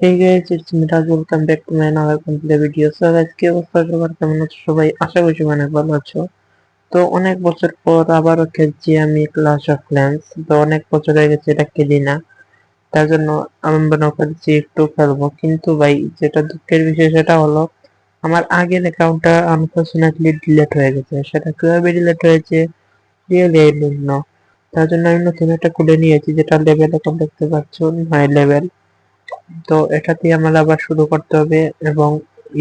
Hey guys, it's Miraj. Welcome back to my another complete video. So আজকে অবস্থা সবার কেমন আছো সবাই? আশা করি সবাই অনেক ভালো আছো। তো অনেক বছর পর আবারও খেলছি আমি ক্লাশ অফ ক্ল্যান্স। তো অনেক বছর হয়ে গেছে এটা খেলি না, তার জন্য আমি মনে করছি একটু খেলবো। কিন্তু ভাই যেটা দুঃখের বিষয় সেটা হলো আমার আগের অ্যাকাউন্টটা আনফরচুনেটলি ডিলিট হয়ে গেছে। সেটা কিভাবে ডিলিট হয়েছে রিয়েলি আই ডোন্ট নো। তার জন্য আমি নতুন একটা খুলে নিয়েছি, যেটা লেভেল এখন দেখতে পাচ্ছ 9 লেভেল। তো এটা দিয়ে আমার আবার শুরু করতে হবে, এবং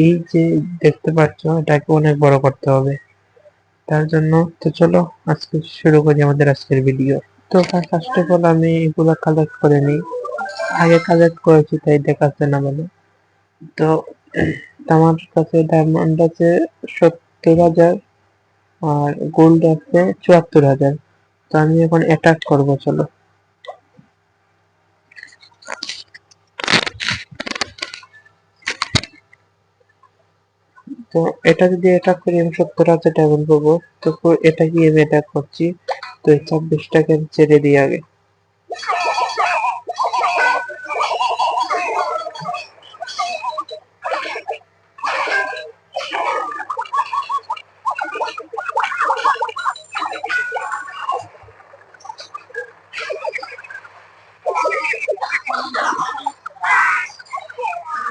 এই যে দেখতে পাচ্ছ এটাকে অনেক বড় করতে হবে। তার জন্য তো চলো আজকে শুরু করি আমাদের আজকের ভিডিও। তো ফার্স্ট অফ অল আমি এগুলো কালেক্ট করে নিই। আগে কালেক্ট করেছি তাই দেখাচ্ছে না বলে। তো আমার কাছে ডায়মন্ড আছে 70,000 আর গোল্ড আছে 74,000। তো আমি এখন অ্যাটাক করবো, চলো। তো এটা যদি অ্যাটাক করি আমি 70,000 ডায়মন্ড পাবো। তো এটা কি আমি অ্যাটাক করছি, তো এই 26টাকে আমি ছেড়ে দিই আগে।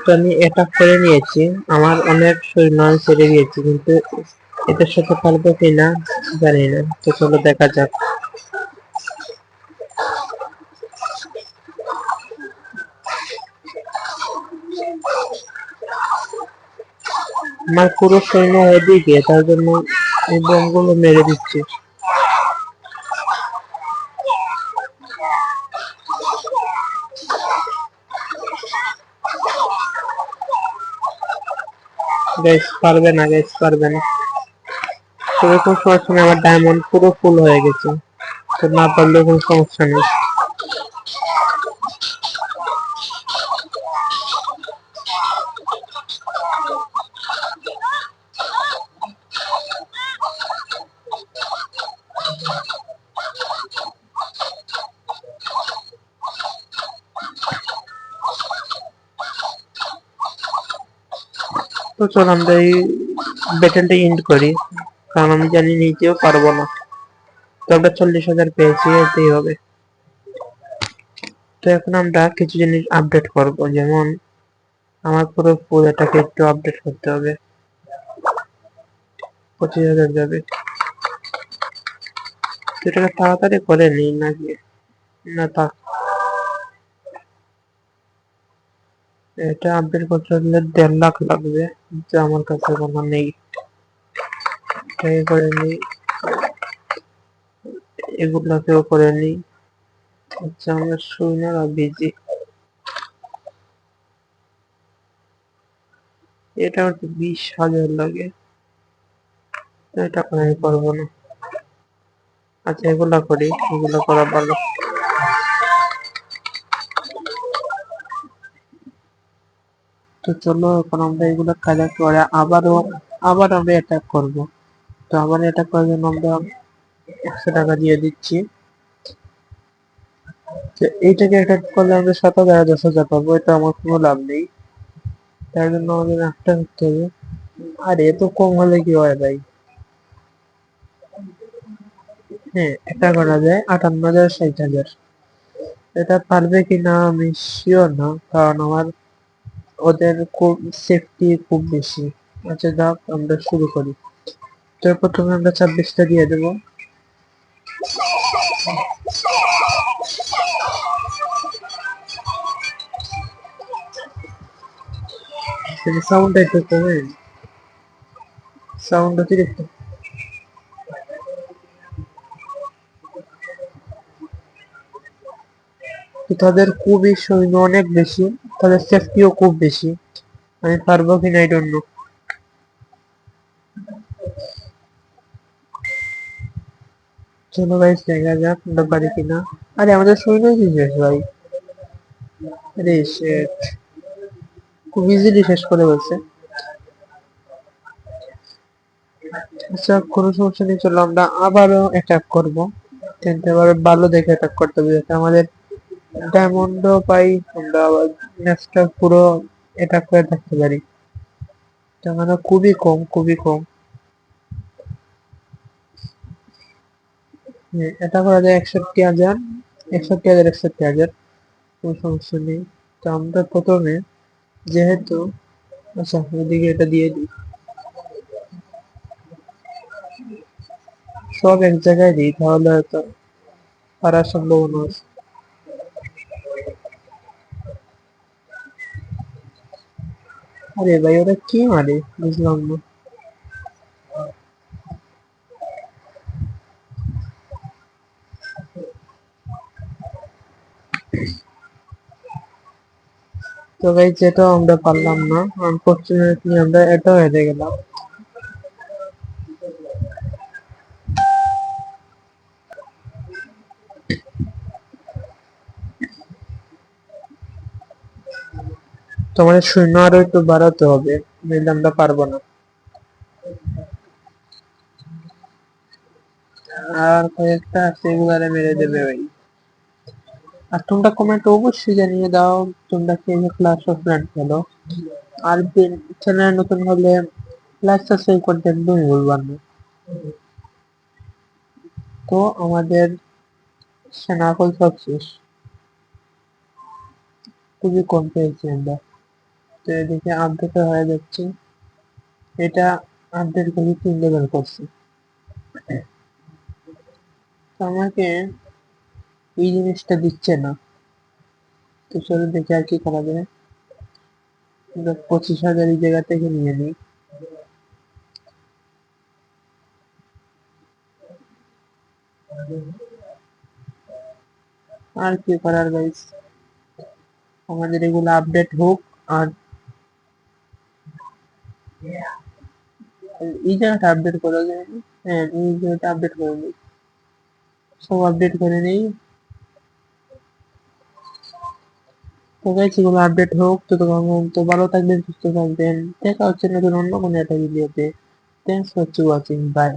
তো আমি অ্যাটাক করে নিয়েছি, আমার অনেক সৈন্য আমি ছেড়ে দিয়েছি, কিন্তু এটার সাথে পারবো কিনা জানি না। তো চলো দেখা যাক। আমার পুরো সৈন্য ওদিকে, তার জন্য এই বোমগুলো মেরে দিচ্ছি। গাইস পারবে না, গাইস পারবে না। সেরকম সময় আমার ডায়মন্ড পুরো ফুল হয়ে গেছে, তো না পারলেও কোনো সমস্যা নেই। তো চল আমরা এই ব্যাটেলটা এন্ড করি, কারণ আমি জানি নিজেও পারবো না। তো আমরা 40,000 পেয়েছি, এতেই হবে। তো এখন আমরা কিছু জিনিস আপডেট করব, যেমন আমার পুরো ফুল এটাকে একটু আপডেট করতে হবে। 25,000 যাবে। তো এটাকে তাড়াতাড়ি করে নিই নাকি না, তা এটা আপডেট করতে হলে 1.5 লাখ লাগবে, যা আমার কাছে কোনো নেই। এটাকে করে নিই, এগুলাকেও করে নিই। আচ্ছা আমরা সৈন্যরা বিজি। এটা হচ্ছে 20,000 লাগে, তো এটা আমি করবো না। আচ্ছা এগুলা করি, এগুলা করা ভালো। তো চলো এখন আমরা এগুলো কালেক্ট করে আবার আমরা অ্যাটাক করব। তো আবার অ্যাটাক করার জন্য আমরা 100 টাকা দিয়ে দিচ্ছি। তো এইটাকে অ্যাটাক করলে আমরা 7,000 আর 10,000 পাবো, এটা আমার কোনো লাভ নেই। তার জন্য আমাদের একটা করতে হবে। আর এত কম হলে কি হয় ভাই? হ্যাঁ, এটা করা যায় 58,000 60,000। এটা পারবে কিনা আমি শিওর না, কারণ আমার ওদের খুব সেফটি খুব বেশি। আচ্ছা যাক আমরা শুরু করি। তো প্রথমে আমরা 26টা দিয়ে দেবো। সাউন্ডটা একটু কমে, সাউন্ড অতিরিক্ত। তাদের খুবই সৈন্য অনেক বেশি, তাদের সেফটিও খুব বেশি। আমি পারবো কিনা আই ডোন্ট নো। চলো গাইস দেখা যাক আমরা পারি কিনা। আরে আমাদের সৈন্য কি শেষ ভাই! আরে শিট, খুব ইজিলি শেষ করে বলছে। আচ্ছা কোনো সমস্যা নেই, চলো আমরা আবারও অ্যাটাক করবো, কিন্তু এবার ভালো দেখে অ্যাটাক করতে হবে, যাতে আমাদের ডায়মন্ডও পাই, আমরা আবার ম্যাচটা পুরো এটা করে থাকতে পারি। মানে খুবই কম, খুবই কম। এটা করা যায় 61,000, 61,000, 61,000, কোনো সমস্যা নেই। তো আমরা প্রথমে যেহেতু, আচ্ছা ওইদিকে এটা দিয়ে দিই, সব এক জায়গায় দিই তাহলে হয়তো পারার সম্ভাবনা আছে। আরে ভাই ওরা কি মারে বুঝলাম না। তো ভাই যেটাও আমরা পারলাম না, আনফরচুনেটলি আমরা এটাও হেরে গেলাম। তোমাদের সৈন্য আরো একটু বাড়াতে হবে, নইলে আমরা পারবো না। আর কয়েকটা আছে এগুলারে মেরে দেবে ভাই। আর তোমরা কমেন্ট অবশ্যই জানিয়ে দাও তোমরা কে ক্লাস অফ ক্ল্যান্স খেলো। আর চ্যানেল নতুন হলে লাইক সাবস্ক্রাইব করতে একদমই ভুলবার না। তো আমাদের সেনাকল সব শেষ, খুবই কম পেয়েছি আমরা। তো এদিকে আপডেট হয়ে যাচ্ছে, এটা আপডেট করে 3 লেভেল করছে। তো আমাকে এই জিনিসটা দিচ্ছে না, তো চলো দেখে আর কি করা যায়। 25,000 এই জায়গা থেকে নিয়ে নিই। আর কি করার গাইস, আমাদের এগুলো আপডেট হোক। আর এই জায়গাটা আপডেট করা যায় না। হ্যাঁ এই জায়গাটা আপডেট করে নিই, সব আপডেট করে নিই। তো গাইস এগুলো আপডেট হোক, তো তো ভালো থাকবেন, সুস্থ থাকবেন, দেখা হচ্ছে নতুন অন্য কোনো একটা ভিডিওতে। Thanks for watching, by.